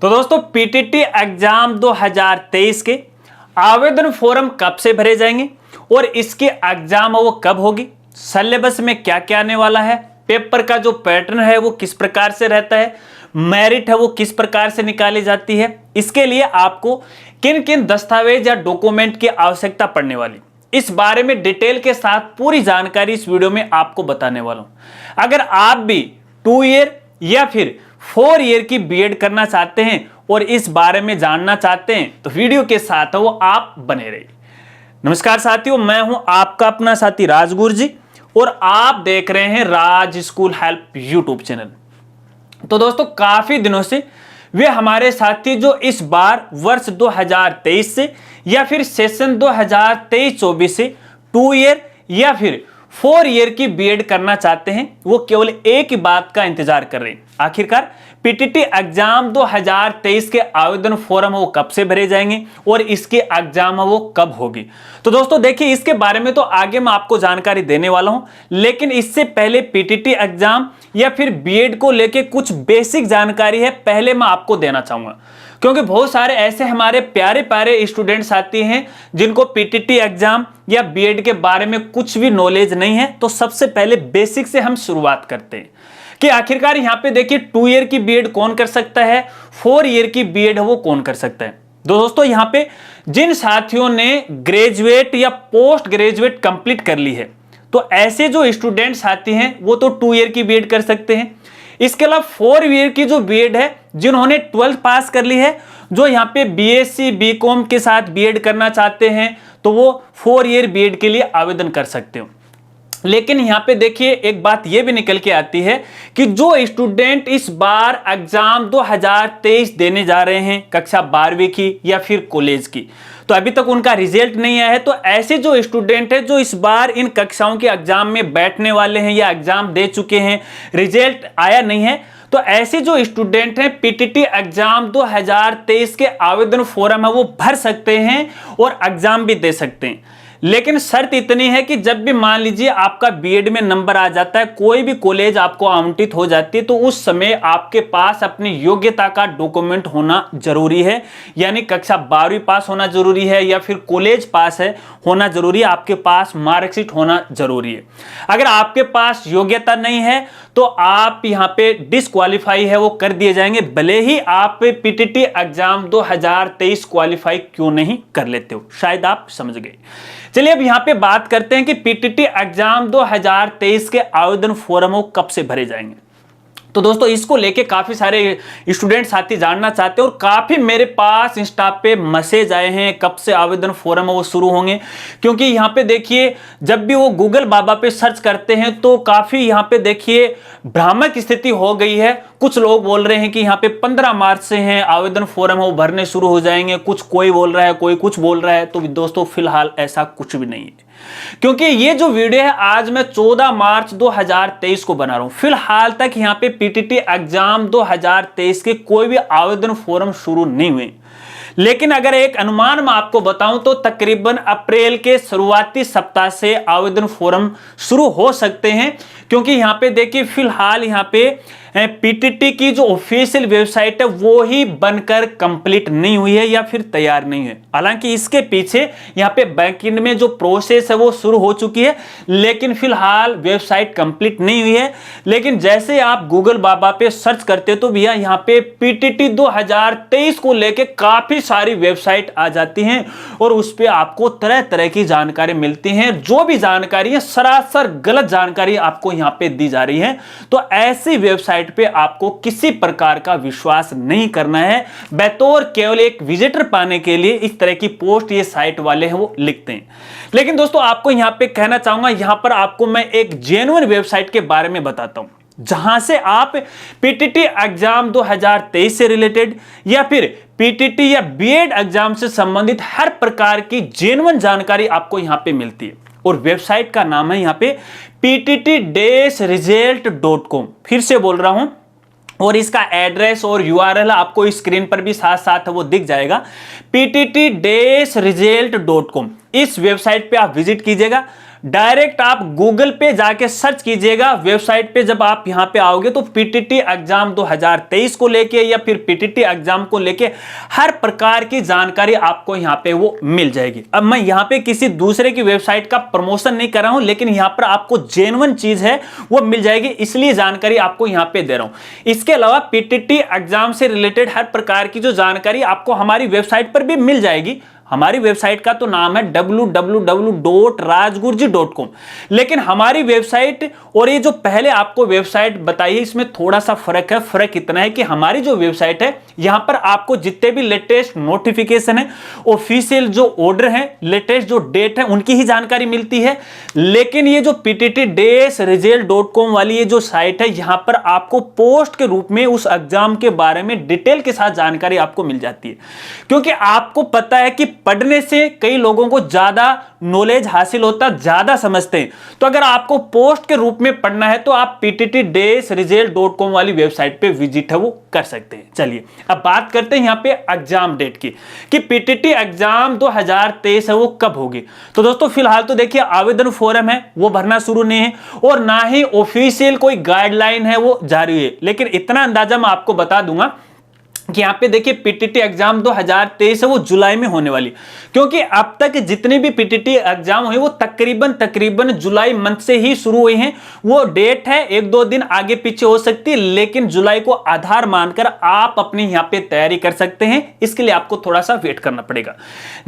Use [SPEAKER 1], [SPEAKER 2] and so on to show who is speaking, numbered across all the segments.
[SPEAKER 1] तो दोस्तों PTT exam 2023 के आवेदन फॉर्म कब से भरे जाएंगे और इसके एग्जाम वो कब होगी, सिलेबस में क्या क्या आने वाला है, पेपर का जो पैटर्न है वो किस प्रकार से रहता है, मेरिट है वो किस प्रकार से निकाली जाती है, इसके लिए आपको किन किन दस्तावेज या डॉक्यूमेंट की आवश्यकता पड़ने वाली, इस बारे में डिटेल के साथ पूरी जानकारी इस वीडियो में आपको बताने वाला हूं। अगर आप भी 2 ईयर या फिर 4 ईयर की बीएड करना चाहते हैं और इस बारे में जानना चाहते हैं तो वीडियो के साथ वो आप बने रहिए। नमस्कार साथियों, मैं हूं आपका अपना साथी राजगुरु जी और आप देख रहे हैं राज स्कूल हेल्प यूट्यूब चैनल। तो दोस्तों काफी दिनों से वे हमारे साथी जो इस बार वर्ष 2023 से या फिर सेशन 2023-24 से 2 ईयर या फिर 4 ईयर की बीएड करना चाहते हैं, वो केवल एक ही बात का इंतजार कर रहे हैं। आखिरकार पीटीटी एग्जाम 2023 के आवेदन फॉर्म वो कब से भरे जाएंगे और इसके एग्जाम वो कब होगी। तो दोस्तों देखिए, इसके बारे में तो आगे मैं आपको जानकारी देने वाला हूं, लेकिन इससे पहले पीटीटी एग्जाम या फिर बीएड को लेके कुछ बेसिक जानकारी है पहले मैं आपको देना चाहूंगा, क्योंकि बहुत सारे ऐसे हमारे प्यारे प्यारे स्टूडेंट्स आते हैं जिनको पीटीटी एग्जाम या बीएड के बारे में कुछ भी नॉलेज नहीं है। तो सबसे पहले बेसिक से हम शुरुआत करते हैं कि आखिरकार यहाँ पे देखिए 2 ईयर की बीएड कौन कर सकता है, 4 ईयर की बीएड है वो कौन कर सकता है। दोस्तों यहाँ पे जिन साथियों ने ग्रेजुएट या पोस्ट ग्रेजुएट कंप्लीट कर ली है, तो ऐसे जो स्टूडेंट साथी हैं वो तो 2 ईयर की बीएड कर सकते हैं। इसके अलावा 4 ईयर की जो बीएड है, जिन्होंने 12th पास कर ली है, जो यहाँ पे बीएससी बीकॉम के साथ बीएड करना चाहते हैं, तो वो 4 ईयर बीएड के लिए आवेदन कर सकते हो। लेकिन यहाँ पे देखिए एक बात ये भी निकल के आती है कि जो स्टूडेंट इस बार एग्जाम 2023 देने जा रहे हैं कक्षा 12वीं की या फिर कॉलेज की, तो अभी तक उनका रिजल्ट नहीं आया है, तो ऐसे जो स्टूडेंट है जो इस बार इन कक्षाओं के एग्जाम में बैठने वाले हैं या एग्जाम दे चुके हैं, रिजल्ट आया नहीं है, तो ऐसे जो स्टूडेंट हैं पीटीटी एग्जाम 2023 के आवेदन फॉर्म है वो भर सकते हैं और एग्जाम भी दे सकते हैं। लेकिन शर्त इतनी है कि जब भी मान लीजिए आपका बीएड में नंबर आ जाता है, कोई भी कॉलेज आपको आवंटित हो जाती है, तो उस समय आपके पास अपनी योग्यता का डॉक्यूमेंट होना जरूरी है, यानी कक्षा 12वीं पास होना जरूरी है या फिर कॉलेज पास है होना जरूरी है, आपके पास मार्कशीट होना जरूरी है। अगर आपके पास योग्यता नहीं है तो आप यहाँ पे डिसक्वालीफाई है वो कर दिए जाएंगे, भले ही आप पीटीटी एग्जाम 2023 क्वालिफाई क्यों नहीं कर लेते हो। शायद आप समझ गए। चलिए अब यहाँ पे बात करते हैं कि पीटीटी एग्जाम 2023 के आवेदन फॉर्म कब से भरे जाएंगे। तो दोस्तों इसको लेके काफी सारे स्टूडेंट साथी जानना चाहते हैं और काफी मेरे पास इंस्टा पे मैसेज आए हैं कब से आवेदन फॉर्म वो शुरू होंगे, क्योंकि यहाँ पे देखिए जब भी वो गूगल बाबा पे सर्च करते हैं तो काफी यहाँ पे देखिए भ्रामक स्थिति हो गई है। कुछ लोग बोल रहे हैं कि यहाँ पे 15 मार्च से हैं आवेदन फॉर्म वो भरने शुरू हो जाएंगे, कुछ कोई बोल रहा है, कोई कुछ बोल रहा है। तो दोस्तों फिलहाल ऐसा कुछ भी नहीं है, क्योंकि ये जो वीडियो है आज मैं 14 मार्च 2023 को बना रहा हूं। फिलहाल तक यहाँ पे पीटीटी एग्जाम 2023 के कोई भी आवेदन फॉर्म शुरू नहीं हुए, लेकिन अगर एक अनुमान मैं आपको बताऊं तो तकरीबन अप्रैल के शुरुआती सप्ताह से आवेदन फॉर्म शुरू हो सकते हैं, क्योंकि यहाँ पे देखिए फिलहाल यहाँ पे पीटीटी की जो ऑफिशियल वेबसाइट है वो ही बनकर कंप्लीट नहीं हुई है या फिर तैयार नहीं है। हालांकि इसके पीछे यहाँ पे बैकएंड में जो प्रोसेस है वो शुरू हो चुकी है, लेकिन फिलहाल वेबसाइट कंप्लीट नहीं हुई है। लेकिन जैसे आप गूगल बाबा पे सर्च करते तो भैया यहाँ पे पीटीटी 2023 को लेके काफी सारी वेबसाइट आ जाती हैं और उस पर आपको तरह तरह की जानकारी मिलती है। जो भी जानकारी है सरासर गलत जानकारी आपको यहाँ पे दी जा रही है, तो ऐसी वेबसाइट पे आपको किसी प्रकार का विश्वास नहीं करना है। बतौर केवल एक विजिटर पाने के लिए इस तरह की पोस्ट ये साइट वाले हैं वो लिखते हैं। लेकिन दोस्तों आपको यहां पे कहना चाहूंगा, यहां पर आपको मैं एक जेन्युइन वेबसाइट के बारे में बताता हूं, जहां से आप पीटीटी एग्जाम 2023 से रिलेटेड या फिर पीटीटी या बीएड एग्जाम से संबंधित हर प्रकार की जेन्युइन जानकारी आपको यहां पे मिलती है। और वेबसाइट का नाम है यहाँ पे ptt-result.com। फिर से बोल रहा हूं, और इसका एड्रेस और यूआरएल आपको स्क्रीन पर भी साथ साथ वो दिख जाएगा। ptt-result.com इस वेबसाइट पे आप विजिट कीजिएगा। डायरेक्ट आप गूगल पे जाके सर्च कीजिएगा, वेबसाइट पे जब आप यहां पे आओगे तो पीटीटी एग्जाम 2023 को लेके या फिर पीटीटी एग्जाम को लेके हर प्रकार की जानकारी आपको यहां पे वो मिल जाएगी। अब मैं यहां पे किसी दूसरे की वेबसाइट का प्रमोशन नहीं कर रहा हूं, लेकिन यहां पर आपको जेन्युइन चीज है वो मिल जाएगी, इसलिए जानकारी आपको यहां पे दे रहा हूं। इसके अलावा पीटीटी एग्जाम से रिलेटेड हर प्रकार की जो जानकारी आपको हमारी वेबसाइट पर भी मिल जाएगी। हमारी वेबसाइट का तो नाम है www.rajgurji.com, लेकिन हमारी वेबसाइट और ये जो पहले आपको वेबसाइट बताई है इसमें थोड़ा सा फर्क है। फर्क इतना है कि हमारी जो वेबसाइट है यहां पर आपको जितने भी लेटेस्ट नोटिफिकेशन है, ऑफिशियल जो ऑर्डर है, लेटेस्ट जो डेट है, उनकी ही जानकारी मिलती है। लेकिन ये जो ptt-result.com वाली ये जो साइट है, यहां पर आपको पोस्ट के रूप में उस एग्जाम के बारे में डिटेल के साथ जानकारी आपको मिल जाती है, क्योंकि आपको पता है कि पढ़ने से कई लोगों को ज्यादा नॉलेज हासिल होता, ज्यादा समझते हैं। तो अगर आपको पोस्ट के रूप में पढ़ना है तो आप ptt-result.com वाली वेबसाइट पे विजिट है वो कर सकते हैं। चलिए अब बात करते हैं यहां पे एग्जाम डेट की, कि पीटीटी एग्जाम 2023 है वो कब होगी। तो दोस्तों फिलहाल तो देखिए आवेदन फॉर्म है वो भरना शुरू नहीं है और ना ही ऑफिशियल कोई गाइडलाइन है वो जारी है, लेकिन इतना अंदाजा मैं आपको बता दूंगा कि यहां पे देखिए पीटीटी एग्जाम 2023 है वो जुलाई में होने वाली, क्योंकि अब तक जितने भी पीटीटी एग्जाम हुए वो तकरीबन जुलाई मंथ से ही शुरू हुए हैं। वो डेट है 1-2 दिन आगे पीछे हो सकती है, लेकिन जुलाई को आधार मानकर आप अपनी यहां पे तैयारी कर सकते हैं। इसके लिए आपको थोड़ा सा वेट करना पड़ेगा।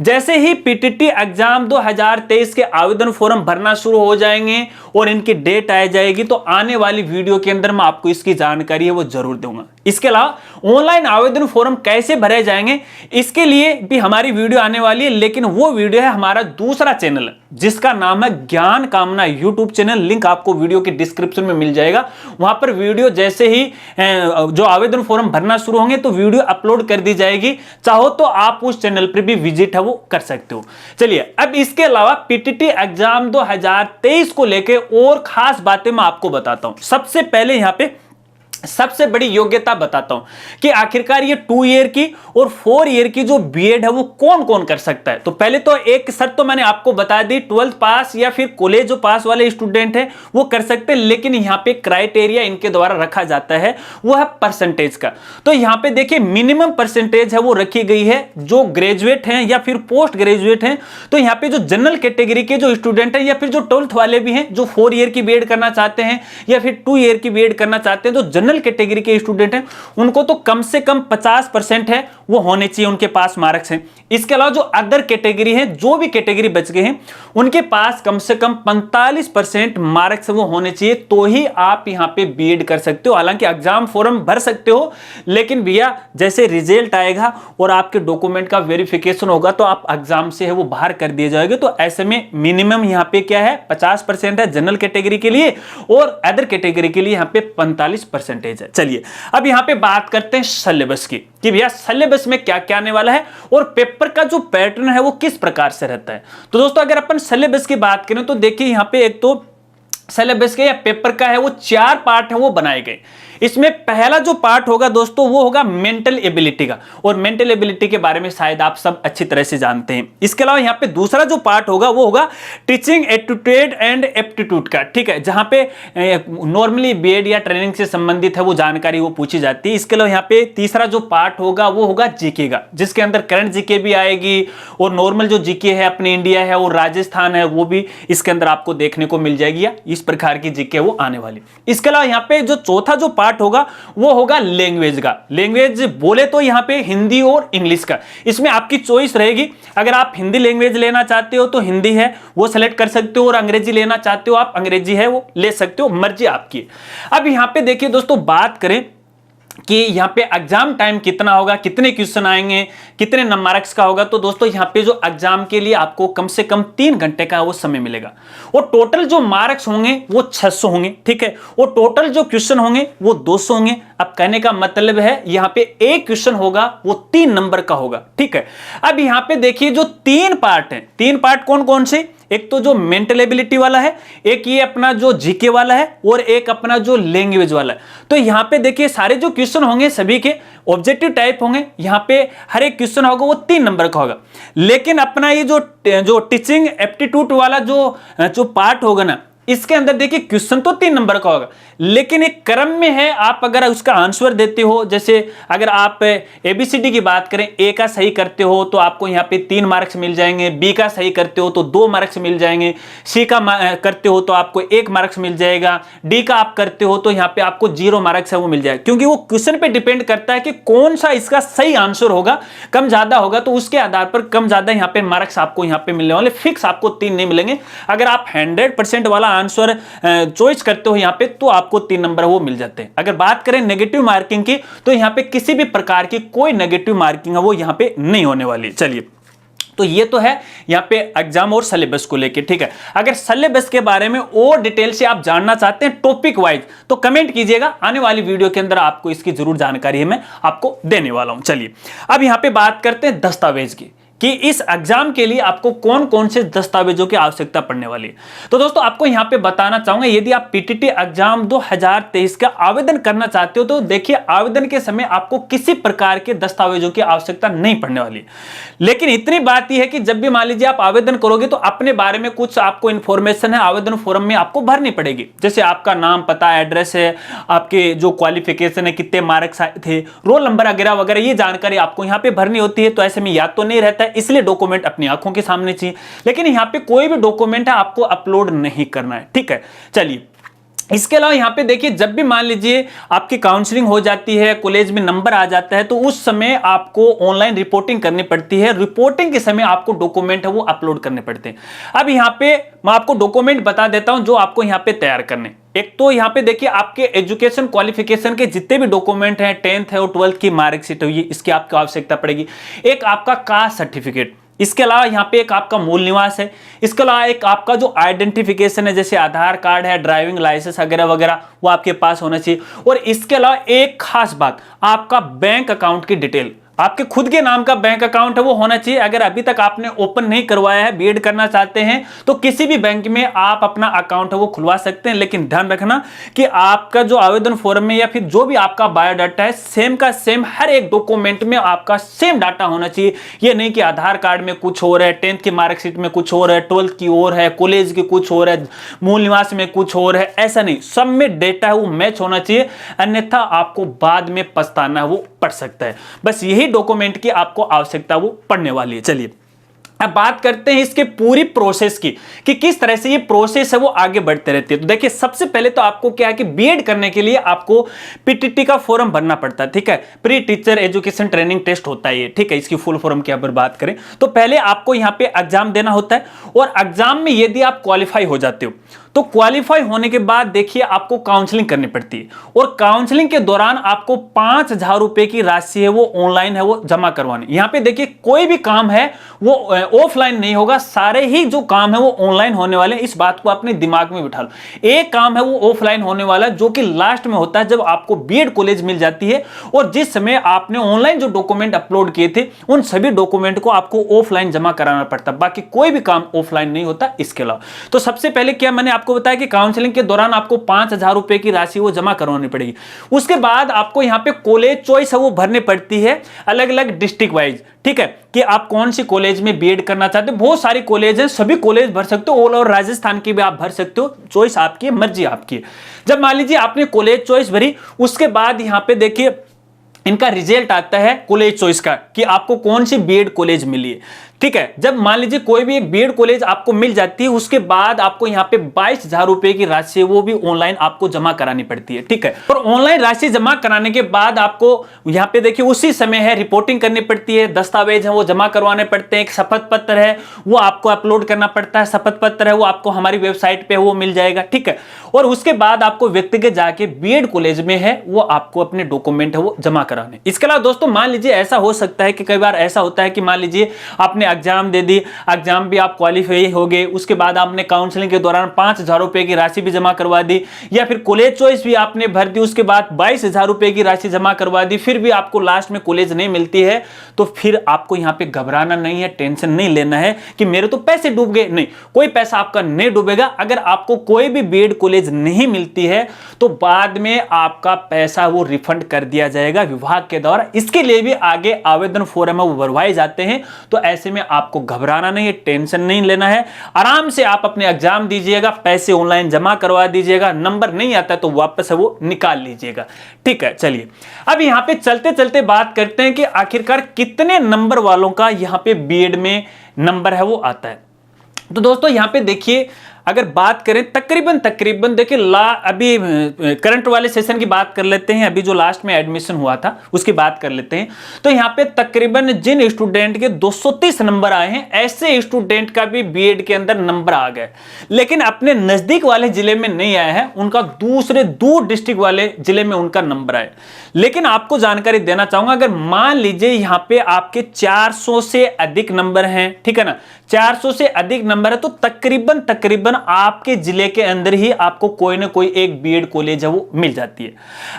[SPEAKER 1] जैसे ही पीटीटी एग्जाम 2023 के आवेदन फॉर्म भरना शुरू हो जाएंगे और इनकी डेट आ जाएगी तो आने वाली वीडियो के अंदर मैं आपको इसकी जानकारी है वो जरूर दूंगा। इसके अलावा ऑनलाइन आवेदन फॉर्म कैसे भरे जाएंगे इसके लिए भी हमारी वीडियो आने वाली है, लेकिन वो वीडियो है हमारा दूसरा चैनल जिसका नाम है ज्ञान कामना यूट्यूब चैनल। लिंक आपको वीडियो के डिस्क्रिप्शन में मिल जाएगा। वहां पर वीडियो जैसे ही जो आवेदन फॉर्म भरना शुरू होंगे तो वीडियो अपलोड कर दी जाएगी, चाहो तो आप उस चैनल पर भी विजिट है वो कर सकते हो। चलिए अब इसके अलावा पीटीटी एग्जाम 2023 को लेकर और खास बातें मैं आपको बताता हूं। सबसे पहले यहां पे सबसे बड़ी योग्यता बताता हूं कि आखिरकार ये 2 ईयर की और 4 ईयर की जो बीएड है वो कौन कौन कर सकता है। तो पहले तो एक शर्त तो मैंने आपको बता दी, 12th पास या फिर कॉलेज जो पास वाले स्टूडेंट हैं वो कर सकते हैं, लेकिन यहां पे क्राइटेरिया इनके द्वारा रखा जाता है वो है परसेंटेज का। तो यहां पे देखिए मिनिमम परसेंटेज है वो रखी गई है जो ग्रेजुएट हैं या फिर पोस्ट ग्रेजुएट हैं। तो यहां पे जो जनरल कैटेगरी के जो स्टूडेंट हैं या फिर जो 12th वाले भी हैं जो 4 ईयर की बीएड करना चाहते हैं या फिर 2 ईयर की बीएड करना चाहते हैं, तो जनरल कैटेगरी के स्टूडेंट हैं उनको तो कम से कम 50% है वो होने चाहिए उनके पास मार्क्स हैं। इसके अलावा जो अदर कैटेगरी है, जो भी कैटेगरी बच गए हैं, उनके पास कम से कम 45% मार्क्स वो होने चाहिए, तो ही आप यहां पे बीएड कर सकते हो। हालांकि एग्जाम फॉर्म भर सकते हो, लेकिन भैया जैसे रिजल्ट आएगा और आपके डॉक्यूमेंट का वेरिफिकेशन होगा तो आप एग्जाम से है वो बाहर कर दिए जाएंगे। तो ऐसे में मिनिमम यहां पे क्या है 50% है जनरल कैटेगरी के लिए और अदर कैटेगरी के लिए यहां पे 45% है। चलिए अब यहां पे बात करते हैं सिलेबस की, कि भैया सिलेबस में क्या क्या आने वाला है और पेपर का जो पैटर्न है वो किस प्रकार से रहता है। तो दोस्तों अगर अपन सिलेबस की बात करें तो देखिए यहां पे एक तो सिलेबस के या पेपर का है वो 4 पार्ट है वो बनाए गए। इसमें पहला जो पार्ट होगा दोस्तों वो होगा मेंटल एबिलिटी का, और मेंटल एबिलिटी के बारे में शायद आप सब अच्छी तरह से जानते हैं। इसके अलावा यहाँ पे दूसरा जो पार्ट होगा वो होगा टीचिंग एप्टीट्यूड एंड एप्टीट्यूड का, ठीक है, जहां पे नॉर्मली बीएड या ट्रेनिंग से संबंधित है वो जानकारी वो पूछी जाती है। इसके अलावा यहाँ पे तीसरा जो पार्ट होगा वो होगा जीके का, जिसके अंदर करंट जीके भी आएगी और नॉर्मल जो जीके है अपने इंडिया है और राजस्थान है वो भी इसके अंदर आपको देखने को मिल जाएगी, या इस प्रकार की जीके वो आने वाली। इसके अलावा यहाँ पे जो चौथा जो पार्ट होगा वो होगा लैंग्वेज का। लैंग्वेज बोले तो यहां पे हिंदी और इंग्लिश का, इसमें आपकी चॉइस रहेगी। अगर आप हिंदी लैंग्वेज लेना चाहते हो तो हिंदी है वो सेलेक्ट कर सकते हो, और अंग्रेजी लेना चाहते हो आप अंग्रेजी है वो ले सकते हो, मर्जी आपकी। अब यहां पे देखिए दोस्तों बात करें कि यहाँ पे एग्जाम टाइम कितना होगा, कितने क्वेश्चन आएंगे, कितने मार्क्स का होगा। तो दोस्तों यहाँ पे जो एग्जाम के लिए आपको कम से कम 3 घंटे का वो समय मिलेगा, और टोटल जो मार्क्स होंगे वो 600 होंगे, ठीक है, और टोटल जो क्वेश्चन होंगे वो 200 होंगे। अब कहने का मतलब है यहाँ पे एक क्वेश्चन होगा वो 3 नंबर का होगा, ठीक है। अब यहाँ पे देखिए जो 3 पार्ट हैं, 3 पार्ट कौन कौन से, एक तो जो मेंटल एबिलिटी वाला है, एक ये अपना जो जीके वाला है, और एक अपना जो लैंग्वेज वाला है। तो यहां पे देखिए सारे जो क्वेश्चन होंगे सभी के ऑब्जेक्टिव टाइप होंगे। यहां पे हर एक क्वेश्चन होगा वो 3 नंबर का होगा। लेकिन अपना ये जो टीचिंग एप्टीट्यूड वाला जो पार्ट होगा ना, इसके अंदर देखिए क्वेश्चन तो 3 नंबर का होगा, लेकिन एक क्रम में है। आप अगर उसका आंसर देते हो, जैसे अगर आप एबीसीडी की बात करें, ए का सही करते हो तो आपको यहाँ पे 3 मार्क्स मिल जाएंगे, बी का सही करते हो तो 2 मार्क्स मिल जाएंगे, सी का करते हो तो आपको 1 मार्क्स मिल जाएगा, डी का आप करते हो तो यहाँ पे आपको 0 मार्क्स है वो मिल जाएगा। क्योंकि वो क्वेश्चन पे डिपेंड करता है कि कौन सा इसका सही आंसर होगा, कम ज्यादा होगा तो उसके आधार पर कम ज्यादा यहाँ पे मार्क्स आपको यहाँ पे मिलने वाले, फिक्स आपको 3 नहीं मिलेंगे। अगर आप 100% वाला आंसर चॉइस करते हो यहाँ पे तो आपको 3 नंबर वो मिल जाते हैं। अगर बात करें नेगेटिव मार्किंग की, तो यहाँ पे किसी भी प्रकार की कोई नेगेटिव मार्किंग है वो यहाँ पे नहीं होने वाली। चलिए, तो ये तो है यहाँ पे एग्जाम और सिलेबस को लेके, ठीक है। अगर सिलेबस के बारे में और डिटेल से आप जानना चाहते हैं टॉपिक वाइज, तो कमेंट कीजिएगा, आने वाली वीडियो के अंदर आपको इसकी जरूर जानकारी है मैं आपको देने वाला हूं। चलिए, अब यहाँ पे बात करते हैं दस्तावेज की, कि इस एग्जाम के लिए आपको कौन कौन से दस्तावेजों की आवश्यकता पड़ने वाली है। तो दोस्तों आपको यहां पे बताना चाहूंगा, यदि आप पीटीटी एग्जाम 2023 का आवेदन करना चाहते हो तो देखिए आवेदन के समय आपको किसी प्रकार के दस्तावेजों की आवश्यकता नहीं पड़ने वाली है। लेकिन इतनी बात यह है कि जब भी मान लीजिए आप आवेदन करोगे तो अपने बारे में कुछ आपको इंफॉर्मेशन है आवेदन फॉर्म में आपको भरनी पड़ेगी। जैसे आपका नाम, पता, एड्रेस है, आपके जो क्वालिफिकेशन है, कितने मार्क्स आए थे, रोल नंबर वगैरह वगैरह, ये जानकारी आपको यहाँ पे भरनी होती है। तो ऐसे में याद तो नहीं रहता, इसलिए डॉक्यूमेंट अपनी आंखों के सामने चाहिए। लेकिन यहां पे कोई भी डॉक्यूमेंट है आपको अपलोड नहीं करना है, ठीक है। चलिए, इसके अलावा यहां पे देखिए, जब भी मान लीजिए आपकी काउंसलिंग हो जाती है, कॉलेज में नंबर आ जाता है, तो उस समय आपको ऑनलाइन रिपोर्टिंग करनी पड़ती है। रिपोर्टिंग के समय आपको डॉक्यूमेंट है वो अपलोड करने पड़ते हैं। अब यहां पे मैं आपको डॉक्यूमेंट बता देता हूं जो आपको यहां पे तैयार करने। एक तो यहां पे देखिए आपके एजुकेशन क्वालिफिकेशन के जितने भी डॉक्यूमेंट हैं, 10th है और 12th की मार्कशीट हुई, इसकी आपको आवश्यकता पड़ेगी। एक आपका कास्ट सर्टिफिकेट, इसके अलावा यहाँ पे एक आपका मूल निवास है, इसके अलावा एक आपका जो आइडेंटिफिकेशन है, जैसे आधार कार्ड है, ड्राइविंग लाइसेंस वगैरह वगैरह, वो आपके पास होना चाहिए। और इसके अलावा एक खास बात, आपका बैंक अकाउंट की डिटेल, आपके खुद के नाम का बैंक अकाउंट है वो होना चाहिए। अगर अभी तक आपने ओपन नहीं करवाया है, बीएड करना चाहते हैं, तो किसी भी बैंक में आप अपना अकाउंट है वो खुलवा सकते हैं। लेकिन ध्यान रखना कि आपका जो आवेदन फॉर्म में या फिर जो भी आपका बायोडाटा है, सेम का सेम हर एक डॉक्यूमेंट में आपका सेम डाटा होना चाहिए। ये नहीं कि आधार कार्ड में कुछ और है, 10th की मार्कशीट में कुछ और है, 12th की और है, कॉलेज की कुछ और है, मूल निवास में कुछ और है, ऐसा नहीं। सब में डेटा है वो मैच होना चाहिए, अन्यथा आपको बाद में पछताना है वो पड़ सकता है। बस यही डॉक्यूमेंट की आपको आवश्यकता वो पड़ने वाली है। चलिए, अब बात करते हैं इसके पूरी प्रोसेस की, कि किस तरह से ये प्रोसेस है वो आगे बढ़ते रहती है। तो देखिए, सबसे पहले तो आपको क्या है कि बीएड करने के लिए आपको पीटीटी का फॉर्म भरना पड़ता है, ठीक है। Pre teacher education training test होता है ये, ठीक है। इसकी फुल फॉर्म की अगर बात करें तो पहले आपको यहाँ पे एग्जाम देना होता है, और एग्जाम में यदि आप क्वालिफाई हो जाते हो तो क्वालिफाई होने के बाद देखिए आपको काउंसलिंग करनी पड़ती है, और काउंसलिंग के दौरान आपको 5,000 रुपए की राशि है वो ऑनलाइन है वो जमा करवानी। यहाँ पे देखिए कोई भी काम है वो ऑफलाइन नहीं होगा, सारे ही जो काम है वो ऑनलाइन होने वाले, इस बात को अपने दिमाग में बिठा लो। एक काम है वो ऑफलाइन होने वाला है, जो कि लास्ट में होता है जब आपको बीएड कॉलेज मिल जाती है, और जिस समय आपने ऑनलाइन जो डॉक्यूमेंट अपलोड किए थे उन सभी डॉक्यूमेंट को आपको ऑफलाइन जमा कराना पड़ता, बाकी कोई भी काम ऑफलाइन नहीं होता। इसके अलावा तो सबसे पहले क्या मैंने आपको बताया कि काउंसलिंग के दौरान आपको 5,000 रुपए की राशि वो जमा करवानी पड़ेगी। उसके बाद आपको यहां पे कॉलेज चॉइस है वो भरनी पड़ती है, अलग अलग डिस्ट्रिक्ट वाइज, ठीक है, कि आप कौन सी कॉलेज में बीएड करना चाहते हो। बहुत सारी कॉलेज हैं, सभी कॉलेज भर सकते हो, ऑल ओवर राजस्थान की भी आप भर सकते हो, चॉइस आपकी है, मर्जी आपकी है। जब मान लीजिए आपने कॉलेज चॉइस भरी, उसके बाद यहां पे देखिए इनका रिजल्ट आता है कॉलेज चॉइस का, कि आपको कौन सी बीएड कॉलेज मिली है, ठीक है। जब मान लीजिए कोई भी एक बीएड कॉलेज आपको मिल जाती है, उसके बाद आपको यहाँ पे 22,000 रुपए की राशि वो भी ऑनलाइन आपको जमा करानी पड़ती है, ठीक है। और ऑनलाइन राशि जमा कराने के बाद आपको यहाँ पे देखिए उसी समय है रिपोर्टिंग करनी पड़ती है, दस्तावेज है वो जमा करवाने पड़ते हैं, एक शपथ पत्र है वो आपको अपलोड करना पड़ता है, शपथ पत्र है वो आपको हमारी वेबसाइट पे वो मिल जाएगा, ठीक है। और उसके बाद आपको व्यक्तिगत जाके बीएड कॉलेज में है वो आपको अपने डॉक्यूमेंट है वो जमा कराने। इसके अलावा दोस्तों मान लीजिए ऐसा हो सकता है कि कई बार ऐसा होता है कि मान लीजिए आपने एग्जाम दे दी, एग्जाम भी आप क्वालिफाई हो गए, उसके बाद आपने काउंसलिंग के दौरान 5,000 रुपए की राशि भी जमा करवा दी, या फिर कॉलेज चॉइस भी आपने भर दी, उसके बाद 22,000 रुपए की राशि जमा करवा दी, फिर भी आपको लास्ट में कॉलेज नहीं मिलती है, तो फिर आपको यहां पे घबराना नहीं है, टेंशन नहीं लेना है कि मेरे तो पैसे डूब गए। नहीं, कोई पैसा आपका नहीं डूबेगा। अगर आपको कोई भी बीएड कॉलेज नहीं मिलती है तो बाद में आपका पैसा वो रिफंड कर दिया जाएगा विभाग के द्वारा। इसके लिए भी आगे आवेदन फॉर्म है वो भरवाए जाते हैं, तो ऐसे में आपको घबराना नहीं है, टेंशन नहीं लेना है। आराम से आप अपने एग्जाम दीजिएगा, पैसे ऑनलाइन जमा करवा दीजिएगा, नंबर नहीं आता तो वापस है वो निकाल लीजिएगा। ठीक है, चलिए अब यहां पे चलते चलते बात करते हैं कि आखिरकार कितने नंबर वालों का यहां पे बीएड में नंबर है वो आता है। तो दोस्तों यहां पे देखिए, अगर बात करें तकरीबन देखिए अभी करंट वाले सेशन की बात कर लेते हैं, अभी जो लास्ट में एडमिशन हुआ था उसकी बात कर लेते हैं। तो यहाँ पे तकरीबन जिन स्टूडेंट के 230 नंबर आए हैं, ऐसे स्टूडेंट का भी बीएड के अंदर नंबर आ गए, लेकिन अपने नजदीक वाले जिले में नहीं आया है, उनका दूसरे दूर डिस्ट्रिक्ट वाले जिले में उनका नंबर आए। लेकिन आपको जानकारी देना चाहूंगा, अगर मान लीजिए यहाँ पे आपके 400 से अधिक नंबर हैं, ठीक है ना, 400 से अधिक नंबर है, तो तकरीबन आपके जिले के अंदर ही आपको कोई ना कोई एक बीएड कॉलेज है वो मिल जाती है।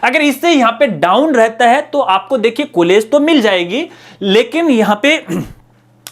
[SPEAKER 1] अगर इससे यहां पे डाउन रहता है तो आपको देखिए कॉलेज तो मिल जाएगी, लेकिन यहां पे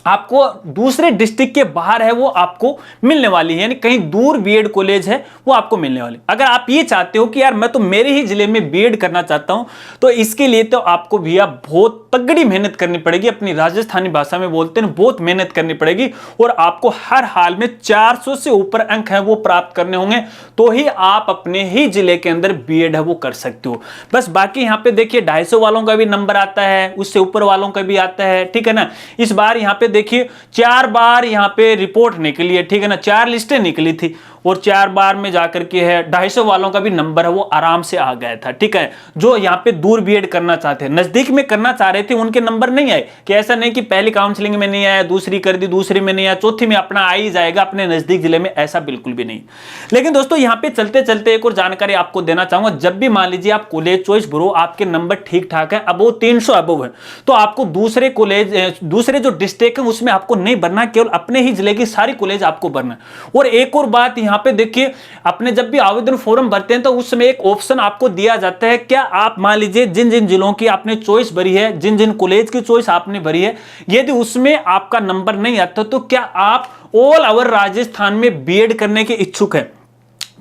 [SPEAKER 1] आपको दूसरे डिस्ट्रिक्ट के बाहर है वो आपको मिलने वाली है, यानी कहीं दूर बीएड कॉलेज है वो आपको मिलने वाली। अगर आप ये चाहते हो कि यार मैं तो मेरे ही जिले में बीएड करना चाहता हूं, तो इसके लिए तो आपको भैया बहुत तगड़ी मेहनत करनी पड़ेगी, अपनी राजस्थानी भाषा में बोलते हैं बहुत मेहनत करनी पड़ेगी, और आपको हर हाल में 400 से ऊपर अंक है वो प्राप्त करने होंगे, तो ही आप अपने ही जिले के अंदर बीएड है वो कर सकते हो। बस बाकी यहाँ पे देखिए 250 वालों का भी नंबर आता है, उससे ऊपर वालों का भी आता है, ठीक है ना। इस बार यहाँ पे देखिए 4 बार यहाँ पे रिपोर्ट निकली है, ठीक है ना, 4 लिस्टें निकली थी, और 4 बार में जाकर के है 250 वालों का भी नंबर है वो आराम से आ गया था, ठीक है। जो यहाँ पे दूर बीएड करना चाहते हैं, नजदीक में करना चाह रहे थे, उनके नंबर नहीं आए, कि ऐसा नहीं कि पहली काउंसलिंग में नहीं आया, दूसरी कर दी, दूसरी में नहीं आया, चौथी में अपना आ ही जाएगा अपने नजदीक जिले में, ऐसा बिल्कुल भी नहीं। लेकिन दोस्तों यहाँ पे चलते चलते एक और जानकारी आपको देना चाहूंगा, जब भी मान लीजिए आप कॉलेज चॉइस भरो, आपके नंबर ठीक ठाक है, अब वो 300 अबव है, तो आपको दूसरे कॉलेज, दूसरे जो डिस्ट्रिक्ट है उसमें आपको नहीं भरना, केवल अपने ही जिले की सारी कॉलेज आपको भरना। और एक और बात यहाँ पे देखिए, अपने जब भी आवेदन फॉर्म भरते हैं तो उसमें एक ऑप्शन आपको दिया जाता है, क्या आप मान लीजिए जिन जिन जिलों की आपने चॉइस भरी है, जिन जिन कॉलेज की चॉइस आपने भरी है, यदि उसमें आपका नंबर नहीं आता तो क्या आप ऑल ओवर राजस्थान में बीएड करने के इच्छुक हैं।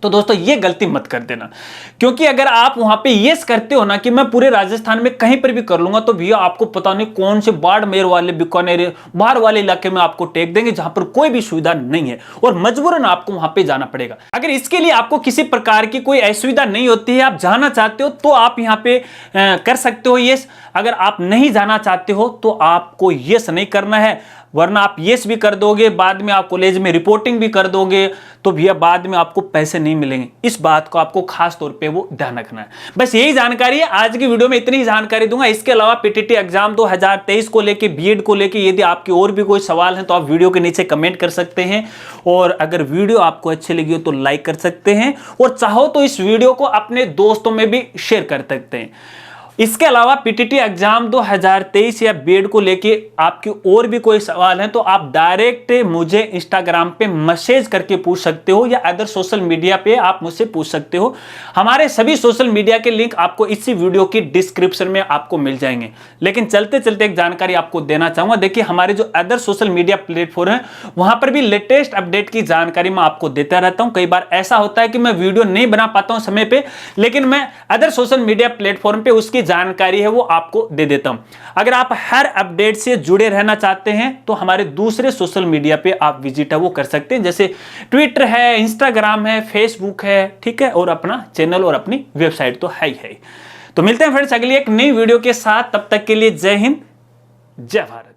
[SPEAKER 1] तो दोस्तों ये गलती मत कर देना, क्योंकि अगर आप वहां पे यस करते हो ना कि मैं पूरे राजस्थान में कहीं पर भी कर लूंगा, तो भैया आपको पता नहीं कौन से बाड़मेर वाले, बीकानेर, बाहर वाले इलाके में आपको टेक देंगे जहां पर कोई भी सुविधा नहीं है, और मजबूरन आपको वहां पे जाना पड़ेगा। अगर इसके लिए आपको किसी प्रकार की कोई असुविधा नहीं होती है, आप जाना चाहते हो तो आप यहाँ पे कर सकते हो यस। अगर आप नहीं जाना चाहते हो तो आपको यस नहीं करना है, वरना आप यस भी कर दोगे, बाद में आप कॉलेज में रिपोर्टिंग भी कर दोगे, तो भैया बाद में आपको पैसे नहीं मिलेंगे। इस बात को आपको खास तौर पे वो ध्यान रखना है। बस यही जानकारी है, आज की वीडियो में इतनी ही जानकारी दूंगा। इसके अलावा पीटीटी एग्जाम 2023 को लेके, बीएड को लेके यदि आपके और भी कोई सवाल हैं तो आप वीडियो के नीचे कमेंट कर सकते हैं, और अगर वीडियो आपको अच्छी लगी हो तो लाइक कर सकते हैं, और चाहो तो इस वीडियो को अपने दोस्तों में भी शेयर कर सकते हैं। इसके अलावा पीटीटी एग्जाम 2023 या बीएड को लेके आपकी और भी कोई सवाल है तो आप डायरेक्ट मुझे इंस्टाग्राम पे मैसेज करके पूछ सकते हो, या अदर सोशल मीडिया पे आप मुझसे पूछ सकते हो। हमारे सभी सोशल मीडिया के लिंक आपको इसी वीडियो की डिस्क्रिप्शन में आपको मिल जाएंगे। लेकिन चलते चलते एक जानकारी आपको देना चाहूंगा, देखिए हमारे जो अदर सोशल मीडिया प्लेटफॉर्म है वहां पर भी लेटेस्ट अपडेट की जानकारी मैं आपको देता रहता हूं। कई बार ऐसा होता है कि मैं वीडियो नहीं बना पाता हूं समय पे, लेकिन मैं अदर सोशल मीडिया प्लेटफॉर्म पे उसकी जानकारी है वो आपको दे देता हूं। अगर आप हर अपडेट से जुड़े रहना चाहते हैं तो हमारे दूसरे सोशल मीडिया पे आप विजिट है वो कर सकते हैं, जैसे ट्विटर है, इंस्टाग्राम है, फेसबुक है, ठीक है, और अपना चैनल और अपनी वेबसाइट तो है ही है। तो मिलते हैं फ्रेंड्स अगली एक नई वीडियो के साथ, तब तक के लिए जय हिंद, जय भारत।